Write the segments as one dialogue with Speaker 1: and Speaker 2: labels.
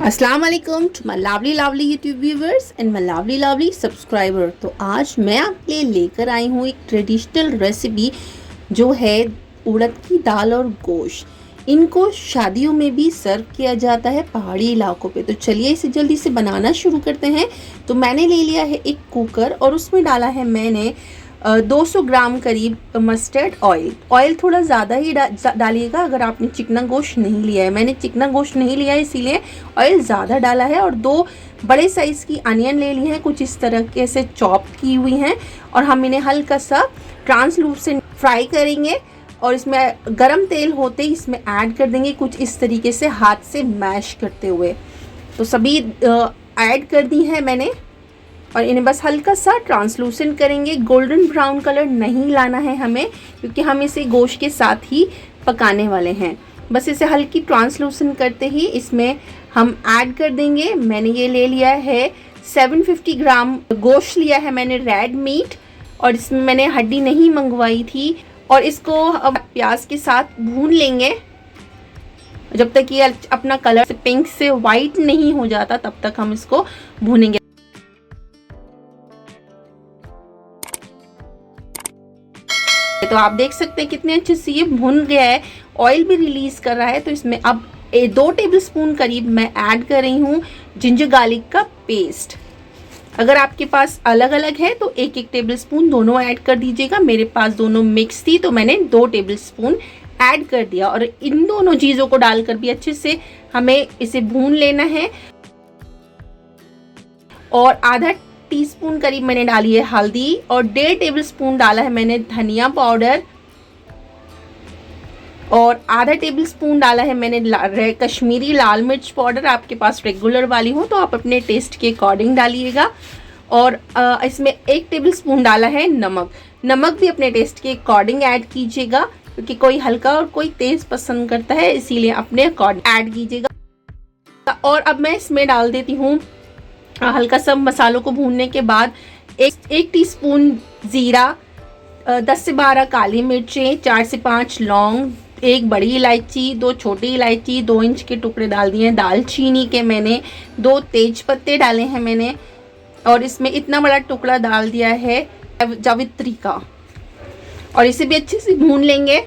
Speaker 1: अस्सलाम वालेकुम to my lovely YouTube viewers and my lovely subscriber. तो आज मैं आपके लिए लेकर आई हूँ एक ट्रेडिशनल रेसिपी जो है उड़द की दाल और गोश्त। इनको शादियों में भी सर्व किया जाता है पहाड़ी इलाकों पे। तो चलिए इसे जल्दी से बनाना शुरू करते हैं। तो मैंने ले लिया है एक कुकर और उसमें डाला है मैंने 200 ग्राम करीब मस्टर्ड ऑयल। ऑयल थोड़ा ज़्यादा ही डालिएगा अगर आपने चिकना गोश्त नहीं लिया है। मैंने चिकना गोश्त नहीं लिया है इसीलिए ऑयल ज़्यादा डाला है। और 2 बड़े साइज़ की अनियन ले ली हैं, कुछ इस तरह के से चॉप की हुई हैं और हम इन्हें हल्का सा ट्रांसलूसेंट फ्राई करेंगे। और इसमें गरम तेल होते ही इसमें ऐड कर देंगे कुछ इस तरीके से हाथ से मैश करते हुए। तो सभी ऐड कर दी है मैंने और इन्हें बस हल्का सा ट्रांसलूसेंट करेंगे। गोल्डन ब्राउन कलर नहीं लाना है हमें क्योंकि हम इसे गोश्त के साथ ही पकाने वाले हैं। बस इसे हल्की ट्रांसलूसेंट करते ही इसमें हम ऐड कर देंगे। मैंने ये ले लिया है 750 ग्राम गोश्त लिया है मैंने रेड मीट, और इसमें मैंने हड्डी नहीं मंगवाई थी। और इसको अब प्याज के साथ भून लेंगे जब तक ये अपना कलर से पिंक से वाइट नहीं हो जाता, तब तक हम इसको भूनेंगे। तो आप देख सकते हैं कितने अच्छे से ये भुन गया है, ऑयल भी रिलीज कर रहा है। तो इसमें अब 2 टेबलस्पून करीब मैं ऐड कर रही हूँ जिंजर गार्लिक का पेस्ट। अगर आपके पास अलग अलग है तो 1-1 टेबलस्पून दोनों ऐड कर दीजिएगा। मेरे पास दोनों मिक्स थी तो मैंने 2 टेबलस्पून ऐड कर दिया। और इन दोनों चीज़ों को डालकर भी अच्छे से हमें इसे भून लेना है। और आधा टीस्पून करीब मैंने डाली है हल्दी और 1.5 टेबलस्पून डाला है मैंने धनिया पाउडर और आधा टेबलस्पून डाला है मैंने कश्मीरी लाल मिर्च पाउडर। आपके पास रेगुलर वाली हो तो आप अपने टेस्ट के अकॉर्डिंग डालिएगा। और इसमें 1 टेबलस्पून डाला है नमक। नमक भी अपने टेस्ट के अकॉर्डिंग ऐड कीजिएगा क्योंकि कोई हल्का और कोई तेज पसंद करता है, इसीलिए अपने अकॉर्डिंग ऐड कीजिएगा। और अब मैं इसमें डाल देती हूँ हल्का सा मसालों को भूनने के बाद 1 टीस्पून ज़ीरा, 10 से 12 काली मिर्चें, 4 से 5 लौंग, 1 बड़ी इलायची, 2 छोटी इलायची, 2 इंच के टुकड़े डाल दिए हैं दालचीनी के मैंने, 2 तेज पत्ते डाले हैं मैंने। और इसमें इतना बड़ा टुकड़ा डाल दिया है जावित्री का। और इसे भी अच्छे से भून लेंगे।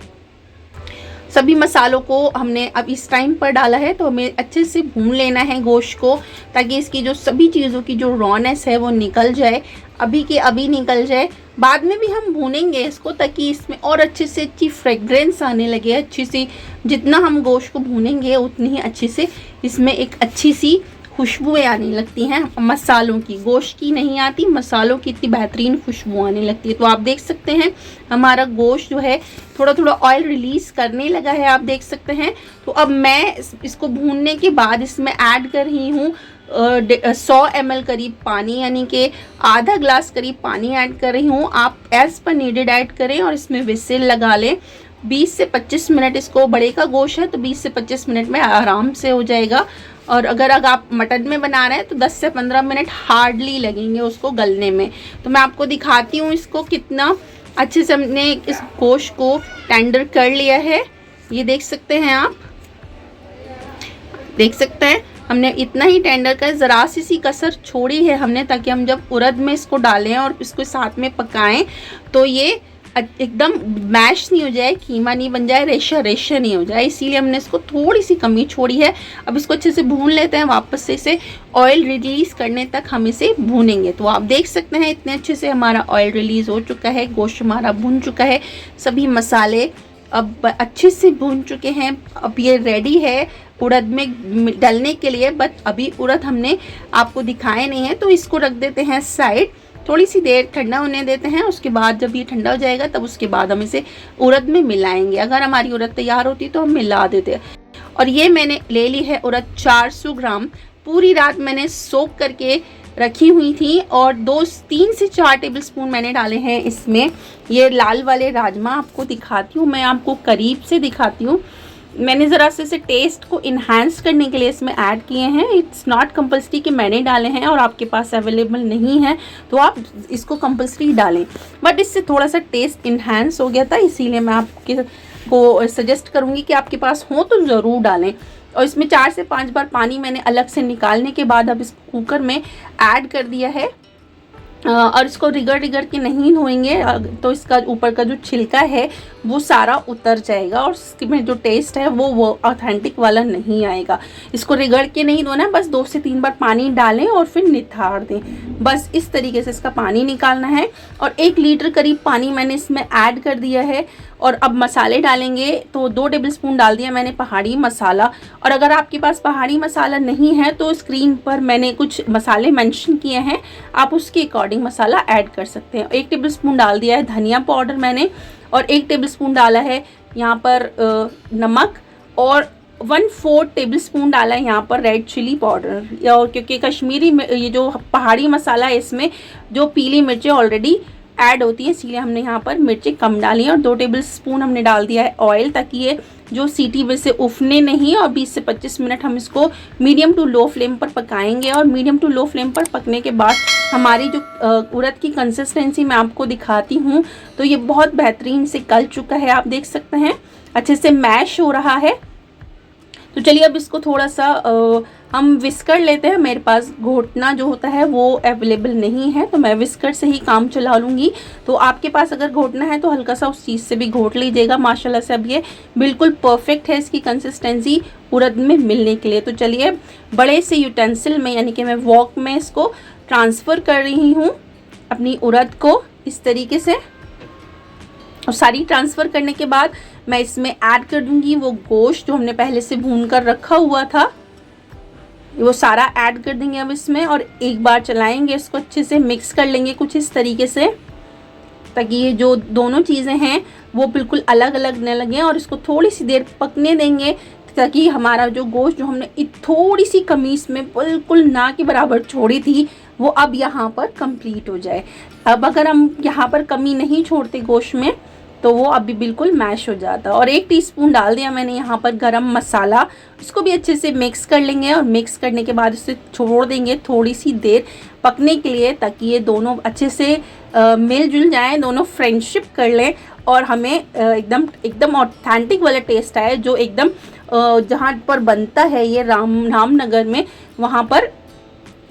Speaker 1: सभी मसालों को हमने अब इस टाइम पर डाला है तो हमें अच्छे से भून लेना है गोश्त को, ताकि इसकी जो सभी चीज़ों की जो रॉनेस है वो निकल जाए, अभी के अभी निकल जाए। बाद में भी हम भूनेंगे इसको ताकि इसमें और अच्छे से अच्छी फ्रेग्रेंस आने लगे। अच्छी सी जितना हम गोश्त को भूनेंगे उतनी ही अच्छी से इसमें एक अच्छी सी खुशबुएँ आने लगती हैं मसालों की। गोश्त की नहीं आती, मसालों की इतनी बेहतरीन खुशबू आने लगती है। तो आप देख सकते हैं हमारा गोश्त जो है थोड़ा थोड़ा ऑयल रिलीज़ करने लगा है, आप देख सकते हैं। तो अब मैं इसको भूनने के बाद इसमें ऐड कर रही हूँ 100 ml करीब पानी, यानी कि आधा ग्लास करीब पानी ऐड कर रही हूँ। आप एज़ पर नीडेड ऐड करें और इसमें विसिल लगा लें 20 से 25 मिनट। इसको बड़े का गोश्त है तो 20 से 25 मिनट में आराम से हो जाएगा। और अगर आप मटन में बना रहे हैं तो 10 से 15 मिनट हार्डली लगेंगे उसको गलने में। तो मैं आपको दिखाती हूँ इसको कितना अच्छे से हमने इस गोश्त को टेंडर कर लिया है। ये देख सकते हैं, आप देख सकते हैं हमने इतना ही टेंडर का, ज़रा सी कसर छोड़ी है हमने ताकि हम जब उड़द में इसको डालें और इसको साथ में पकाएं तो ये एकदम मैश नहीं हो जाए, कीमा नहीं बन जाए, रेशा रेशा नहीं हो जाए, इसीलिए हमने इसको थोड़ी सी कमी छोड़ी है। अब इसको अच्छे से भून लेते हैं, वापस से इसे ऑयल रिलीज़ करने तक हम इसे भूनेंगे। तो आप देख सकते हैं इतने अच्छे से हमारा ऑयल रिलीज़ हो चुका है, गोश्त हमारा भून चुका है, सभी मसाले अब अच्छे से भून चुके हैं। अब ये रेडी है उड़द में डलने के लिए। बट अभी उड़द हमने आपको दिखाए नहीं है तो इसको रख देते हैं साइड, थोड़ी सी देर ठंडा होने देते हैं। उसके बाद जब ये ठंडा हो जाएगा तब उसके बाद हम इसे उड़द में मिलाएंगे। अगर हमारी उड़द तैयार होती तो हम मिला देते हैं। और ये मैंने ले ली है उड़द 400 ग्राम, पूरी रात मैंने सोक करके रखी हुई थी। और 3 से 4 टेबलस्पून मैंने डाले हैं इसमें ये लाल वाले राजमा। आपको दिखाती हूँ, मैं आपको करीब से दिखाती हूँ। मैंने ज़रा से इसे टेस्ट को इन्हांस करने के लिए इसमें ऐड किए हैं। इट्स नॉट कंपल्सरी कि मैंने डाले हैं और आपके पास अवेलेबल नहीं है तो आप इसको कंपल्सरी डालें, बट इससे थोड़ा सा टेस्ट इन्हांस हो गया था, इसीलिए मैं आपके को सजेस्ट करूँगी कि आपके पास हो तो ज़रूर डालें। और इसमें 4 से 5 बार पानी मैंने अलग से निकालने के बाद अब इस कुकर में ऐड कर दिया है। और इसको रिगड़ के नहीं धोएंगे तो इसका ऊपर का जो छिलका है वो सारा उतर जाएगा और इसमें जो टेस्ट है वो ऑथेंटिक वाला नहीं आएगा। इसको रिगड़ के नहीं धोना है, बस 2 से 3 बार पानी डालें और फिर निथार दें। बस इस तरीके से इसका पानी निकालना है। और 1 लीटर करीब पानी मैंने इसमें ऐड कर दिया है। और अब मसाले डालेंगे तो 2 टेबलस्पून डाल दिया मैंने पहाड़ी मसाला। और अगर आपके पास पहाड़ी मसाला नहीं है तो स्क्रीन पर मैंने कुछ मसाले मेंशन किए हैं, आप उसके अकॉर्डिंग मसाला ऐड कर सकते हैं। 1 टेबलस्पून डाल दिया है धनिया पाउडर मैंने, और 1 टेबलस्पून डाला है यहाँ पर नमक, और 1/4 टेबलस्पून डाला है यहाँ पर रेड चिली पाउडर। और क्योंकि कश्मीरी ये जो पहाड़ी मसाला है इसमें जो पीली मिर्चें ऑलरेडी ऐड होती है, इसीलिए हमने यहाँ पर मिर्चें कम डाली हैं। और 2 टेबलस्पून हमने डाल दिया है ऑयल, ताकि ये जो सीटी में से उफने नहीं। और 20 से 25 मिनट हम इसको मीडियम टू लो फ्लेम पर पकाएंगे। और मीडियम टू लो फ्लेम पर पकने के बाद हमारी जो उड़द की कंसिस्टेंसी मैं आपको दिखाती हूँ, तो ये बहुत बेहतरीन से गल चुका है, आप देख सकते हैं अच्छे से मैश हो रहा है। तो चलिए अब इसको थोड़ा सा हम विस्कर लेते हैं। मेरे पास घोटना जो होता है वो अवेलेबल नहीं है, तो मैं विस्कर से ही काम चला लूँगी। तो आपके पास अगर घोटना है तो हल्का सा उस चीज़ से भी घोट लीजिएगा। माशाल्लाह से अब ये बिल्कुल परफेक्ट है इसकी कंसिस्टेंसी उड़द में मिलने के लिए। तो चलिए बड़े से यूटेंसिल में, यानी कि मैं वॉक में इसको ट्रांसफ़र कर रही हूँ अपनी उड़द को इस तरीके से। और सारी ट्रांसफ़र करने के बाद मैं इसमें ऐड कर दूंगी वो गोश्त जो हमने पहले से भून कर रखा हुआ था, वो सारा ऐड कर देंगे अब इसमें। और एक बार चलाएंगे, इसको अच्छे से मिक्स कर लेंगे कुछ इस तरीके से, ताकि ये जो दोनों चीज़ें हैं वो बिल्कुल अलग अलग न लगें। और इसको थोड़ी सी देर पकने देंगे, ताकि हमारा जो गोश्त जो हमने थोड़ी सी कमी इसमें बिल्कुल ना के बराबर छोड़ी थी, वो अब यहाँ पर कंप्लीट हो जाए। अब अगर हम यहाँ पर कमी नहीं छोड़ते गोश्त में तो वो अभी बिल्कुल मैश हो जाता। और 1 टीस्पून डाल दिया मैंने यहाँ पर गरम मसाला, इसको भी अच्छे से मिक्स कर लेंगे। और मिक्स करने के बाद इसे छोड़ देंगे थोड़ी सी देर पकने के लिए, ताकि ये दोनों अच्छे से मिलजुल जाएं, दोनों फ्रेंडशिप कर लें और हमें एकदम ऑथेंटिक वाला टेस्ट आए, जो एकदम जहाँ पर बनता है ये रामनगर में, वहाँ पर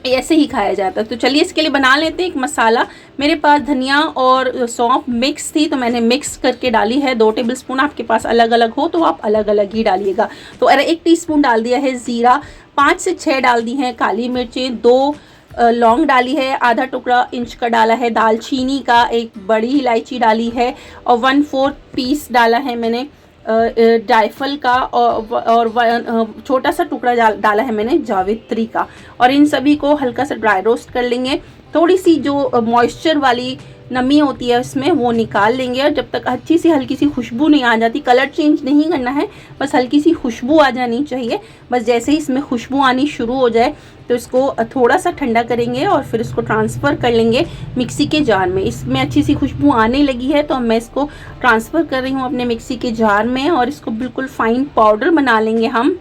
Speaker 1: ऐसे ही खाया जाता है। तो चलिए इसके लिए बना लेते हैं एक मसाला। मेरे पास धनिया और सौंफ मिक्स थी, तो मैंने मिक्स करके डाली है 2 टेबलस्पून। आपके पास अलग अलग हो तो आप अलग अलग ही डालिएगा। तो 1 टीस्पून डाल दिया है ज़ीरा, 5 से 6 डाल दी हैं काली मिर्चें, 2 लौंग डाली है, आधा टुकड़ा इंच का डाला है दालचीनी का, 1 बड़ी इलायची डाली है, और 1/4 पीस डाला है मैंने जायफल का, और छोटा सा टुकड़ा डाला है मैंने जावित्री का। और इन सभी को हल्का सा ड्राई रोस्ट कर लेंगे। थोड़ी सी जो मॉइस्चर वाली नमी होती है उसमें वो निकाल लेंगे। और जब तक अच्छी सी हल्की सी खुशबू नहीं आ जाती, कलर चेंज नहीं करना है, बस हल्की सी खुशबू आ जानी चाहिए। बस जैसे ही इसमें खुशबू आनी शुरू हो जाए तो इसको थोड़ा सा ठंडा करेंगे और फिर इसको ट्रांसफ़र कर लेंगे मिक्सी के जार में। इसमें अच्छी सी खुशबू आने लगी है तो मैं इसको ट्रांसफ़र कर रही हूँ अपने मिक्सी के जार में। और इसको बिल्कुल फ़ाइन पाउडर बना लेंगे हम।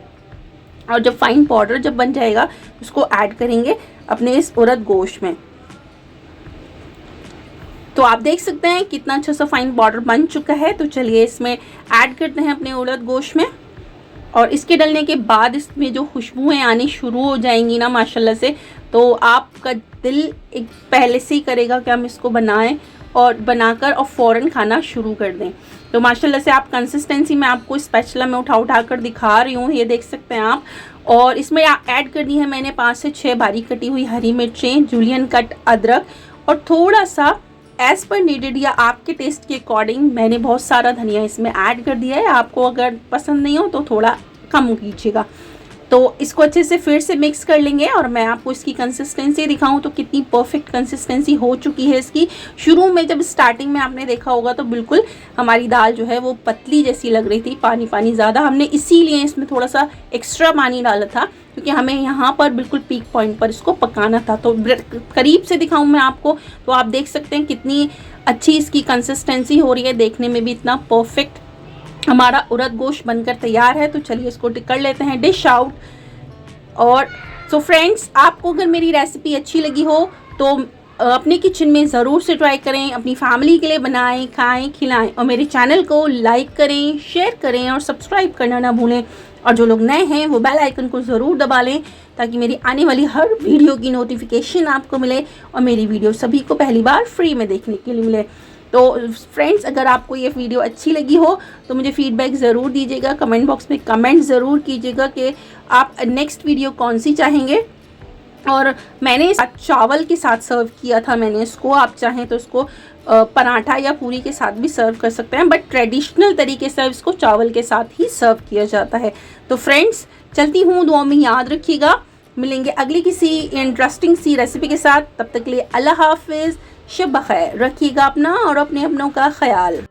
Speaker 1: और जब फाइन पाउडर जब बन जाएगा उसको ऐड करेंगे अपने इस उड़द गोश्त में। तो आप देख सकते हैं कितना अच्छा सा फाइन पाउडर बन चुका है। तो चलिए इसमें ऐड करते हैं अपने उड़द गोश्त में। और इसके डलने के बाद इसमें जो खुशबुएं आनी शुरू हो जाएंगी ना माशाल्लाह से, तो आपका दिल एक पहले से ही करेगा कि हम इसको बनाएं और बनाकर और फ़ौरन खाना शुरू कर दें। तो माशाल्लाह से आप कंसिस्टेंसी मैं आपको स्पैचुला में उठा कर दिखा रही हूँ, ये देख सकते हैं आप। और इसमें ऐड कर दी है मैंने 5 से 6 बारीक कटी हुई हरी मिर्चें, जूलियन कट अदरक, और थोड़ा सा एज़ पर नीडेड या आपके टेस्ट के अकॉर्डिंग मैंने बहुत सारा धनिया इसमें ऐड कर दिया है। आपको अगर पसंद नहीं हो तो थोड़ा कम कीजिएगा। तो इसको अच्छे से फिर से मिक्स कर लेंगे। और मैं आपको इसकी कंसिस्टेंसी दिखाऊं तो कितनी परफेक्ट कंसिस्टेंसी हो चुकी है इसकी। शुरू में जब स्टार्टिंग में आपने देखा होगा तो बिल्कुल हमारी दाल जो है वो पतली जैसी लग रही थी, पानी पानी ज़्यादा। हमने इसीलिए इसमें थोड़ा सा एक्स्ट्रा पानी डाला था, क्योंकि हमें यहाँ पर बिल्कुल पीक पॉइंट पर इसको पकाना था। तो करीब से दिखाऊं मैं आपको तो आप देख सकते हैं कितनी अच्छी इसकी कंसिस्टेंसी हो रही है, देखने में भी इतना परफेक्ट हमारा उड़द गोश्त बनकर तैयार है। तो चलिए इसको कर लेते हैं डिश आउट। और सो फ्रेंड्स, आपको अगर मेरी रेसिपी अच्छी लगी हो तो अपने किचन में ज़रूर से ट्राई करें, अपनी फैमिली के लिए बनाएं, खाएं, खिलाएं। और मेरे चैनल को लाइक करें, शेयर करें और सब्सक्राइब करना ना भूलें। और जो लोग नए हैं वो बेल आइकन को ज़रूर दबा लें ताकि मेरी आने वाली हर वीडियो की नोटिफिकेशन आपको मिले और मेरी वीडियो सभी को पहली बार फ्री में देखने के लिए मिले। तो फ्रेंड्स, अगर आपको ये वीडियो अच्छी लगी हो तो मुझे फीडबैक ज़रूर दीजिएगा, कमेंट बॉक्स में कमेंट ज़रूर कीजिएगा कि आप नेक्स्ट वीडियो कौन सी चाहेंगे। और मैंने चावल के साथ सर्व किया था मैंने इसको, आप चाहें तो इसको पराठा या पूरी के साथ भी सर्व कर सकते हैं, बट ट्रेडिशनल तरीके से इसको चावल के साथ ही सर्व किया जाता है। तो फ्रेंड्स, चलती हूँ, दुआ में याद रखिएगा, मिलेंगे अगली किसी इंटरेस्टिंग सी रेसिपी के साथ। तब तक के लिए अल्लाह हाफिज़, शब बखैर, रखिएगा अपना और अपने अपनों का ख्याल।